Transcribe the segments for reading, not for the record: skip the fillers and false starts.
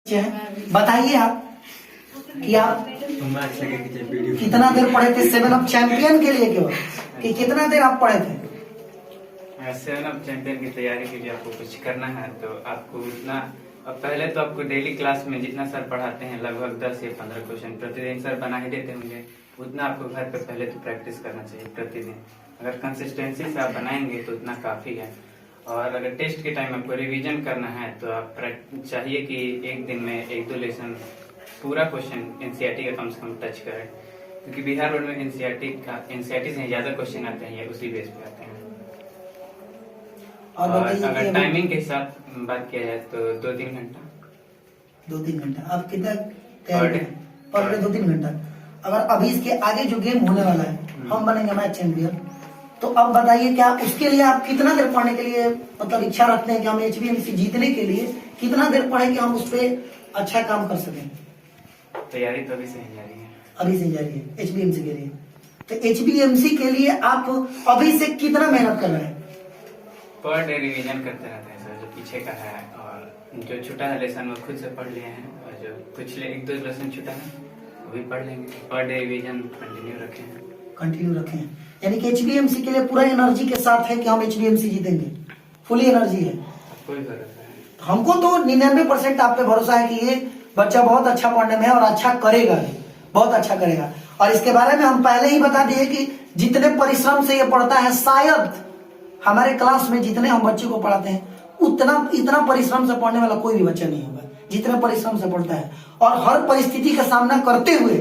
बताइए आप कि आप कितना देर पढ़े थे 7 अप चैंपियन के लिए केवल कि कितना देर आप पढ़े थे? 7 अप चैंपियन की तैयारी के लिए आपको कुछ करना है तो आपको उतना पहले तो आपको डेली क्लास में जितना सर पढ़ाते हैं लगभग 10 या 15 क्वेश्चन प्रतिदिन सर बना ही देते होंगे, उतना आपको घर पे पहले तो प्रैक्टिस करना चाहिए प्रतिदिन। अगर कंसिस्टेंसी से आप बनाएंगे तो उतना काफी है। और अगर टेस्ट के टाइम आपको रिवीजन करना है तो आप चाहिए कि एक दिन में 1-2 लेसन पूरा क्वेश्चन एनसीईआरटी का कम से कम टच करें, क्योंकि बिहार बोर्ड में एनसीईआरटी से ज्यादा क्वेश्चन आते हैं या उसी बेस पे आते हैं। और अगर टाइमिंग के साथ बात किया जाए तो 2-3 घंटा 2-3 घंटा आप कितना पर डे 2-3 घंटा। अगर अभी इसके आगे जो गेम होने वाला है हम बनेंगे मैच चैंपियन, तो अब बताइए क्या उसके लिए आप कितना देर पढ़ने के लिए मतलब इच्छा रखते हैं कि हम एचबीएमसी जीतने के लिए कितना देर पढ़े कि हम उस पर अच्छा काम कर सकें? तैयारी तो अभी से ही जारी है। अभी से जारी है एचबीएमसी के लिए। तो एचबीएमसी के लिए आप अभी से कितना मेहनत कर रहे हैं? पर डे रिवीजन करते रहते हैं सर, जो पीछे का है और जो छूटा है लेसन वो खुद से पढ़ लिए हैं, और जो कुछ 1-2 लेसन छूटा है वो भी पढ़ लेंगे। पर डे रिवीजन कंटिन्यू रखें। यानी कि एचबीएमसी के लिए पूरा एनर्जी के साथ है कि हम एचबीएमसी जीतेंगे, फुली एनर्जी है। कोई भरोसा है हमको तो 99% आप पे भरोसा है कि ये बच्चा बहुत अच्छा पढ़ने में है और अच्छा करेगा, बहुत अच्छा करेगा। और इसके बारे में हम पहले ही बता दिए कि जितने परिश्रम से ये पढ़ता है, शायद हमारे क्लास में जितने हम बच्चे को पढ़ाते हैं इतना परिश्रम से पढ़ने वाला कोई भी बच्चा नहीं होगा जितने परिश्रम से पढ़ता है। और हर परिस्थिति का सामना करते हुए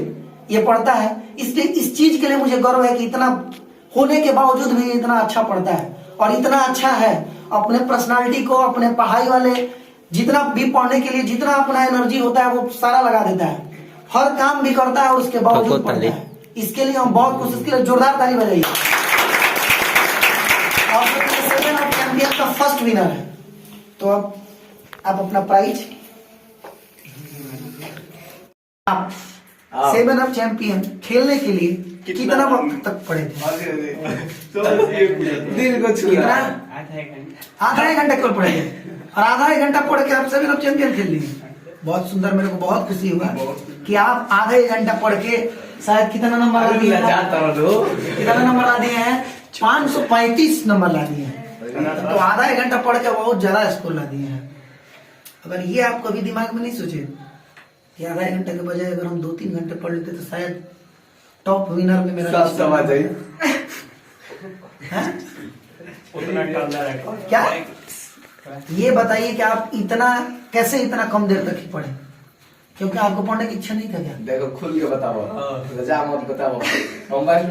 ये पढ़ता है, इसलिए इस चीज के लिए मुझे गर्व है कि इतना होने के बावजूद भी इतना अच्छा पढ़ता है और इतना अच्छा है। अपने पर्सनालिटी को, अपने पढ़ाई वाले जितना भी पढ़ने के लिए जितना अपना एनर्जी होता है वो सारा लगा देता है, हर काम भी करता है और उसके बावजूद पढ़ता है। इसके लिए हम बहुत कुछ, इसके लिए जोरदार ताली बजाइए। और 7 अप चैंपियन का फर्स्ट विनर है। तो अब आप अपना प्राइज, आप 7 अप चैंपियन खेलने के लिए कितना वक्त तक पढ़े थे? दिल को छुआ आधा एक घंटा केवल पढ़े थे और आधा एक घंटा पढ़ के आप 7 अप चैंपियन खेल लिए। बहुत सुंदर, मेरे को बहुत खुशी हुआ कि आप आधा एक घंटा पढ़ के शायद कितना नंबर ला दिए हैं? कितना नंबर ला दिए हैं? 535 नंबर ला दिए हैं। तो आधा एक घंटा पढ़ के बहुत ज्यादा स्कोर ला दिए हैं। अगर ये आप कभी दिमाग में नहीं सोचे कि आधा एक घंटे के बजाय अगर हम 2-3 घंटे पढ़ लेते तो शायद टॉप विनर में मेरा समझ आई क्या? ये बताइए कि आप कैसे इतना कम देर तक ही पढ़े? क्योंकि आपको पढ़ने की इच्छा नहीं था क्या? देखो खुल के बताओ, रजा मत बताओ,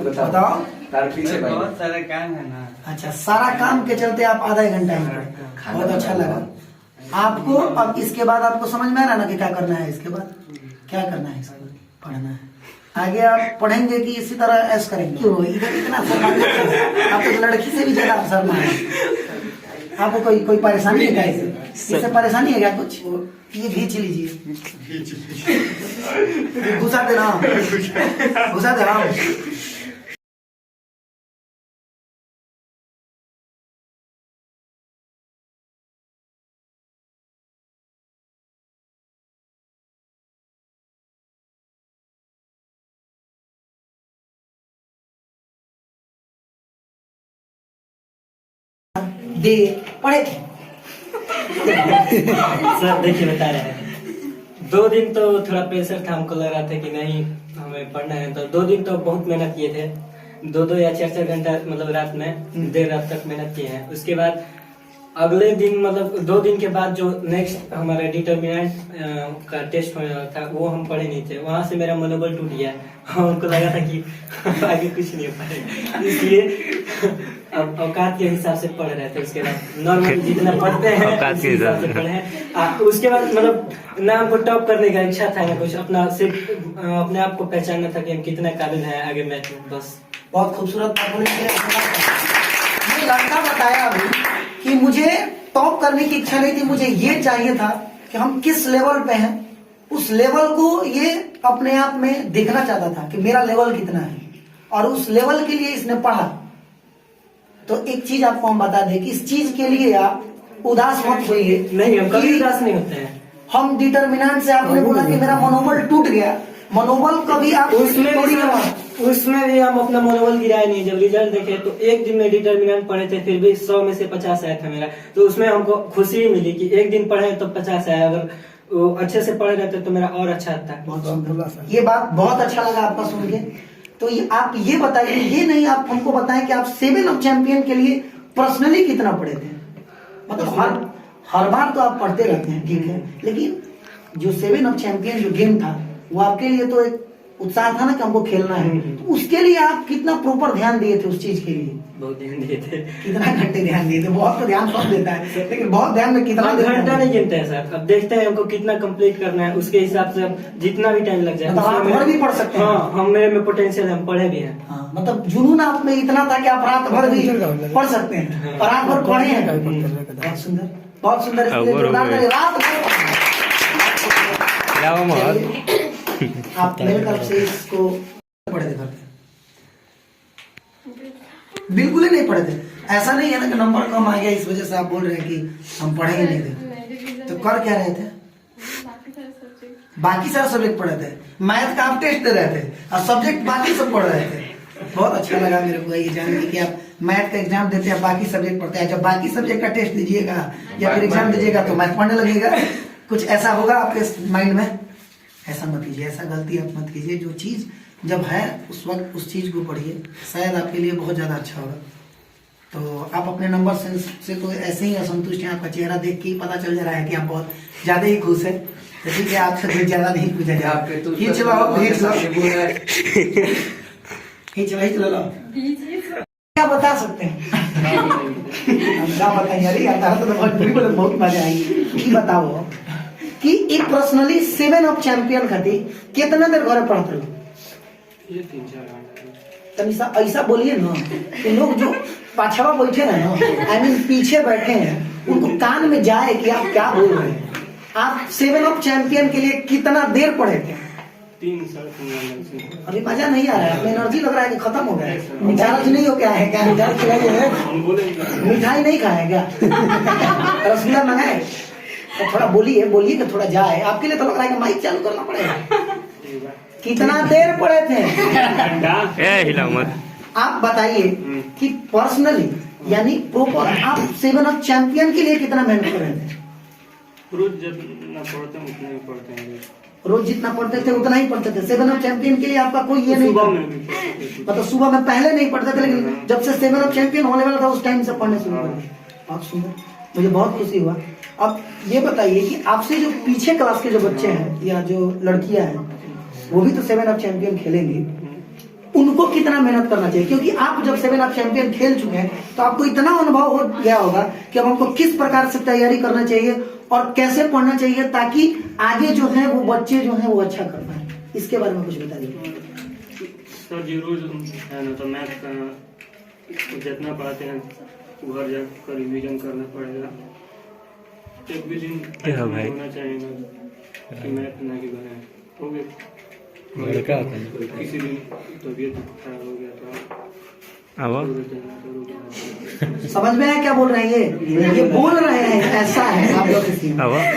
बताओ तार पीछे भाई बहुत सारा काम है ना। अच्छा, सारा काम के चलते आप आधा एक घंटा ही पढ़े, बहुत अच्छा लगा आपको। अब इसके बाद आपको समझ में आ रहा ना कि क्या करना है? इसके बाद क्या करना है? इसके बाद पढ़ना है। आगे आप पढ़ेंगे कि इसी तरह ऐसा करेंगे? क्यों इधर इतना आप तो लड़की से भी ज्यादा अवसर मांगे। आपको कोई परेशानी है क्या? इससे परेशानी है क्या कुछ? ये खींच लीजिए, घुसा दे रहा हूँ, घुसा दे रहा हूँ। दे पढ़े थे सर देखिए बता रहे हैं, 2 दिन तो थोड़ा प्रेशर था, हमको लग रहा था कि नहीं हमें पढ़ना है, तो 2 दिन तो बहुत मेहनत किए थे, 2-2 या 4-4 घंटा मतलब रात में देर रात तक मेहनत किए हैं। उसके बाद अगले दिन मतलब 2 दिन के बाद जो नेक्स्ट हमारा डिटर्मिनेंट का टेस्ट होने वाला था वो हम पढ़े नहीं थे, वहां से मेरा मनोबल टूट गया। हमको लगा था कि आगे कुछ नहीं हो पाएगा, इसलिए अब औकात के हिसाब से पढ़ रहे थे। उसके बाद नॉर्मल जितना पढ़ते हैं उसी हिसाब से पढ़े। उसके बाद मतलब ना हमको टॉप करने का इच्छा था, ना कुछ, अपना सिर्फ अपने आप को पहचानना था कि हम कितना काबिल हैं आगे मैच में, बस। बहुत खूबसूरत बात बोली। ये लड़का बताया अभी कि मुझे टॉप करने की इच्छा नहीं थी, मुझे ये चाहिए था कि हम किस लेवल पे हैं, उस लेवल को ये अपने आप में देखना चाहता था कि मेरा लेवल कितना है, और उस लेवल के लिए इसने पढ़ा। तो एक चीज आपको हम बता दें कि इस चीज के लिए आप उदास मत होइए। नहीं, हम कभी उदास नहीं होते हैं। हम डिटर्मिनेंट से आपने बोला कि मेरा मनोबल टूट गया, मनोबल कभी आप उसमें भी हम अपना मनोबल गिराए नहीं। जब रिजल्ट देखे तो एक दिन में डिटर्मिनेंट पढ़े थे, फिर भी 100 में से 50 आया था मेरा। तो उसमें हमको खुशी मिली कि एक दिन पढ़े तो 50 आया, अगर वो अच्छे से पढ़े रहते तो मेरा और अच्छा आता। बहुत सुंदर, ये बात बहुत अच्छा लगा आपका सुन के। तो ये आप ये बताइए, ये नहीं आप हमको बताएं कि आप 7 अप चैंपियन के लिए पर्सनली कितना पढ़े थे? मतलब हर बार तो आप पढ़ते रहते हैं, ठीक है, लेकिन जो 7 अप चैंपियन जो गेम था वो आपके लिए तो एक उत्साह था ना कि हमको खेलना है, तो उसके लिए आप कितना प्रॉपर ध्यान दिए थे उस चीज के लिए? बहुत ध्यान दिए थे। कितना घंटे ध्यान दिए थे? बहुत तो ध्यान सब देता है, लेकिन बहुत ध्यान में कितना घंटा नहीं गिनते हैं सर। अब देखते हैं हमको कितना कंप्लीट करना है, उसके हिसाब से अब जितना भी टाइम लग जाए। मतलब आप भर भी पढ़ सकते हैं? हाँ, हम मेरे में पोटेंशियल है, हम पढ़े भी हैं। हाँ, मतलब जुनून आप में इतना था कि आप रात भर भी पढ़ सकते हैं और रात भर पढ़े हैं। बहुत सुंदर, बहुत सुंदर। इसलिए जोरदार ताली, रात भर आप मेरे तरफ से इसको पढ़े थे? बिल्कुल ही नहीं पढ़े थे? ऐसा नहीं है ना कि नंबर कम आ गया इस वजह से आप बोल रहे हैं कि हम पढ़े ही नहीं थे? तो कर क्या रहे थे? बाकी सारे सब्जेक्ट पढ़े थे, मैथ का आप टेस्ट दे रहे थे और सब्जेक्ट बाकी सब पढ़ रहे थे। बहुत अच्छा लगा मेरे को ये जान के कि आप मैथ का एग्जाम देते हैं, बाकी सब्जेक्ट पढ़ते हैं। जब बाकी सब्जेक्ट का टेस्ट दीजिएगा या फिर एग्जाम दीजिएगा तो मैथ पढ़ने लगेगा। कुछ ऐसा होगा आपके माइंड में? ऐसा मत कीजिए, ऐसा गलती आप मत कीजिए। जो चीज जब है उस वक्त उस चीज को पढ़िए, शायद आपके लिए बहुत ज्यादा अच्छा होगा। तो आप अपने नंबर से तो ऐसे ही असंतुष्ट हैं, आपका चेहरा देख के ही पता चल जा रहा है कि आप बहुत ज्यादा ही खुश है। तो ठीक है, आपसे कुछ ज्यादा नहीं पूछा जाए। क्या बता सकते हैं? क्या बताएं? अरे यार तो बहुत मजा आई। बताओ कि एक पर्सनली 7 अप चैंपियन खातिर कितना देर घर पढ़ते हो? ये 3-4 घंटा। ऐसा बोलिए ना कि लोग जो पाछवा बैठे हैं ना, आई मीन पीछे बैठे हैं, उनको कान में जाए कि आप क्या बोल रहे हैं। आप 7 अप चैंपियन के लिए कितना देर पढ़े थे? 3-3.5 अभी मजा नहीं आ रहा है, आपमें एनर्जी लग रहा है कि खत्म हो गया है। मिठाई नहीं हो गया है क्या? मिठाई खिलाइए। मिठाई नहीं खाए क्या? रसगुल्ला मंगाए? तो थोड़ा बोलिए कि थोड़ा जाए। आपके लिए तो लग रहा है कि माइक चालू करना पड़ेगा। कितना देर पढ़े थे? आप बताइए कि पर्सनली यानी प्रॉपर आप 7 अप चैंपियन के लिए कितना मेहनत कर रहे थे? रोज जितना पढ़ते हैं उतना ही पढ़ते हैं। रोज जितना पढ़ते थे उतना ही पढ़ते थे? 7 अप चैंपियन के लिए आपका कोई ये नहीं? मतलब सुबह में पहले नहीं पढ़ते थे, लेकिन जब से 7 अप चैंपियन होने वाला था उस टाइम से पढ़ने शुरू कर दिए। बहुत सुंदर, मुझे बहुत खुशी हुआ। अब ये बताइए कि आपसे जो पीछे क्लास के जो बच्चे हैं या जो लड़कियां हैं वो भी तो 7 अप चैंपियन खेलेंगे, उनको कितना मेहनत करना चाहिए? क्योंकि आप जब 7 अप चैंपियन खेल चुके हैं तो आपको इतना अनुभव हो गया होगा कि अब हमको किस प्रकार से तैयारी करना चाहिए और कैसे पढ़ना चाहिए ताकि आगे जो है वो बच्चे जो है वो अच्छा कर पाए। इसके बारे में कुछ बताइए सर जी। रोज है ना तो मैथ का जितना पढ़ाते हैं घर जाकर रिवीजन करना पड़ेगा। एक भी दिन होना चाहिए ना कि मैथ ना ही बने हो गए। किसी दिन तबीयत खराब हो गया तो समझ में आया क्या बोल रहे हैं? ये बोल रहे हैं ऐसा है आप लोग।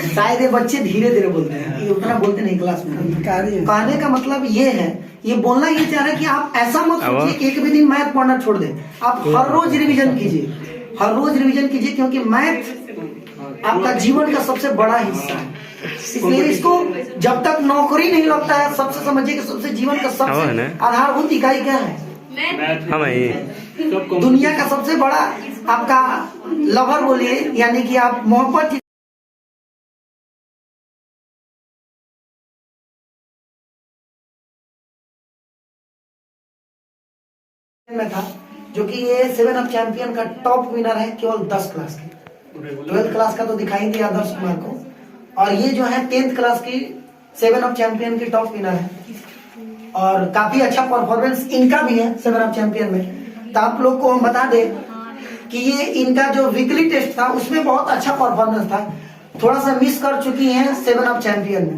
शायद ये बच्चे धीरे धीरे बोलते हैं, ये उतना बोलते नहीं क्लास में। कहने का मतलब ये है, ये बोलना ये चाह रहा है कि आप ऐसा मत सोचिए कि एक भी दिन मैथ पढ़ना छोड़ दें। आप हर रोज रिवीजन कीजिए, हर रोज रिवीजन कीजिए, क्योंकि मैथ आपका जीवन का सबसे बड़ा हिस्सा है। इसलिए इसको जब तक नौकरी नहीं लगता है, सबसे समझिए कि सबसे जीवन का सबसे आधारभूत इकाई क्या है? दुनिया का सबसे बड़ा आपका लवर बोलिए, यानी कि आप मोहब्बत में था, जो कि ये 7 अप चैंपियन का टॉप विनर है केवल 10 क्लास के। 12th क्लास का तो दिखाई दिया आदर्श कुमार को, और ये जो है 10th क्लास की 7 अप चैंपियन की टॉप विनर है और काफी अच्छा परफॉर्मेंस इनका भी है 7 अप चैंपियन में। तो आप लोग को हम बता दें कि ये इनका जो वीकली टेस्ट था उसमें बहुत अच्छा परफॉर्मेंस था, थोड़ा सा मिस कर चुकी हैं 7 अप चैंपियन में।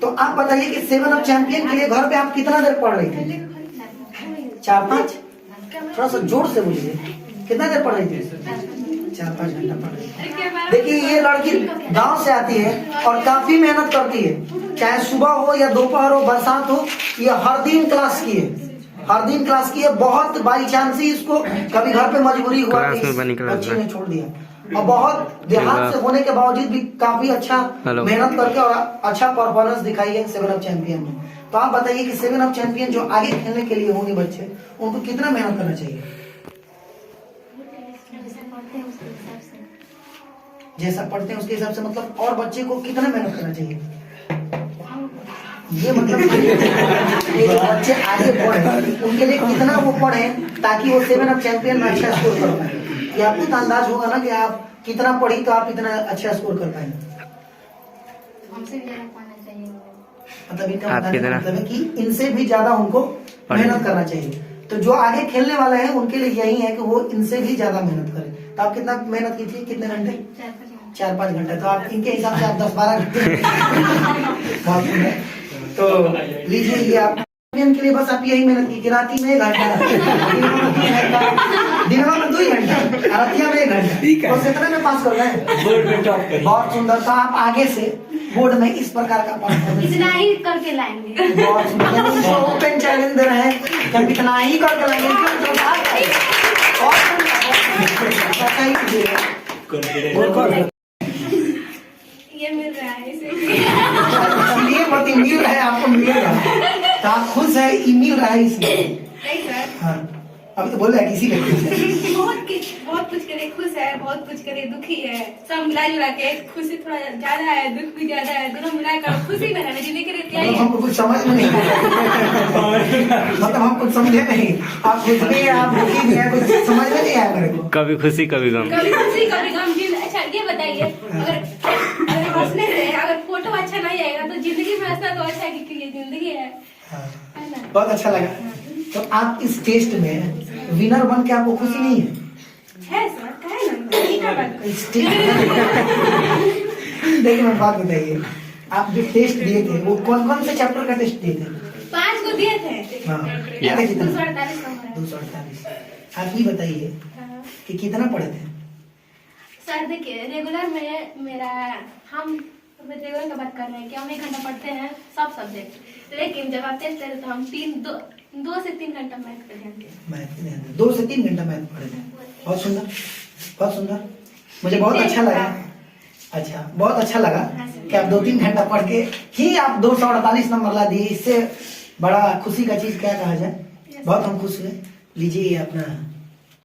तो आप बताइए कि 7 अप चैंपियन के लिए घर पे आप कितना देर पढ़ रही थी? 4-5? थोड़ा सा जोर से बोलिए, कितना देर पढ़ रही थी? 4-5 घंटा पढ़ रही है। देखिए ये लड़की गांव से आती है और काफी मेहनत करती है, चाहे सुबह हो या दोपहर हो, बरसात हो, ये हर दिन क्लास की है, हर दिन क्लास की है। बहुत बाई चांस ही इसको कभी घर पे मजबूरी हुआ कि बच्ची ने छोड़ दिया, और बहुत देहात से होने के बावजूद भी काफी अच्छा मेहनत करके और अच्छा परफॉर्मेंस दिखाई है 7 अप चैंपियन में। तो आप बताइए कि 7 अप चैंपियन जो आगे खेलने के लिए होंगे बच्चे, उनको कितना मेहनत करना चाहिए? जैसा पढ़ते हैं उसके हिसाब से, मतलब और बच्चे को कितना मेहनत करना चाहिए? ये मतलब ये जो बच्चे आगे बढ़े उनके लिए कितना वो पढ़े ताकि वो 7 अप चैंपियन में अच्छा स्कोर कर पाए। ये आपको तो अंदाज होगा ना कि आप कितना पढ़ी तो आप इतना अच्छा स्कोर कर पाएंगे। मतलब इनका मतलब है कि इनसे भी ज्यादा उनको मेहनत करना चाहिए। तो जो आगे खेलने वाले हैं उनके लिए यही है कि वो इनसे भी ज्यादा मेहनत करें। तो आप कितना मेहनत की थी, कितने घंटे? 4-5 घंटे। तो आप इनके हिसाब से आप 10-12 घंटे तो लीजिए ये आप के लिए बस आप यही मेहनत की कि राती में 1 घंटा, दिन में 2 घंटा, रातिया में 1 घंटा, और कितने में पास कर रहे हैं? बोर्ड में टॉप करिए। बहुत सुंदर। तो आप आगे से बोर्ड में इस प्रकार का परफॉर्मेंस इतना ही करके लाएंगे। बहुत सुंदर। ओपन चैलेंज दे रहे हैं कि हम इतना ही करके लाएंगे। ये मिल रहा है इसे। ये मत मिल रहा है, आपको मिल रहा है तो आप खुश है, ये मिल रहा है इसमें। नहीं सर, हाँ अभी तो बोल रहा है किसी ने बहुत कुछ करे खुश है, बहुत कुछ करे दुखी है, सब मिला जुला के खुशी थोड़ा ज्यादा है, दुख भी ज्यादा है, दोनों मिलाकर खुशी में रहना जिंदगी रहती है। हमको कुछ समझ में नहीं मतलब हम कुछ समझे नहीं। आप खुश भी है, आप दुखी भी है, कुछ समझ में नहीं आया मेरे को। कभी खुशी कभी गम। कभी खुशी कभी गम। अच्छा ये बताइए, अगर हंसने से अगर फोटो अच्छा नहीं आएगा तो जिंदगी में हंसना तो अच्छा है क्योंकि ये जिंदगी है ना? बहुत अच्छा लगा। तो आप इस टेस्ट में विनर बन के आपको खुशी नहीं है? है सर, काहे ना, ये क्या बात है? इस देखिए मैं बात बताइए, आप जो टेस्ट दिए थे वो कौन कौन से चैप्टर का टेस्ट दिए थे? 5 को दिए थे। हाँ 248 नंबर है। 248। आप ये बताइए हाँ। कि कितना पढ़े थे? सर देखिए रेगुलर में मेरा हम रेगुलर का बात कर रहे हैं कि हम 1 घंटा पढ़ते हैं सब सब्जेक्ट, लेकिन जब आप टेस्ट करें तो हम 2 से 3 घंटा मैथ पे ध्यान दें। मैथ 2 से 3 घंटा मैथ पढ़े थे। बहुत सुंदर, बहुत सुंदर। मुझे बहुत अच्छा लगा। अच्छा बहुत अच्छा लगा कि आप 2-3 घंटा पढ़ के ही आप 248 नंबर ला दिए। इससे बड़ा खुशी का चीज क्या कहा जाए। बहुत हम खुश हुए। लीजिए अपना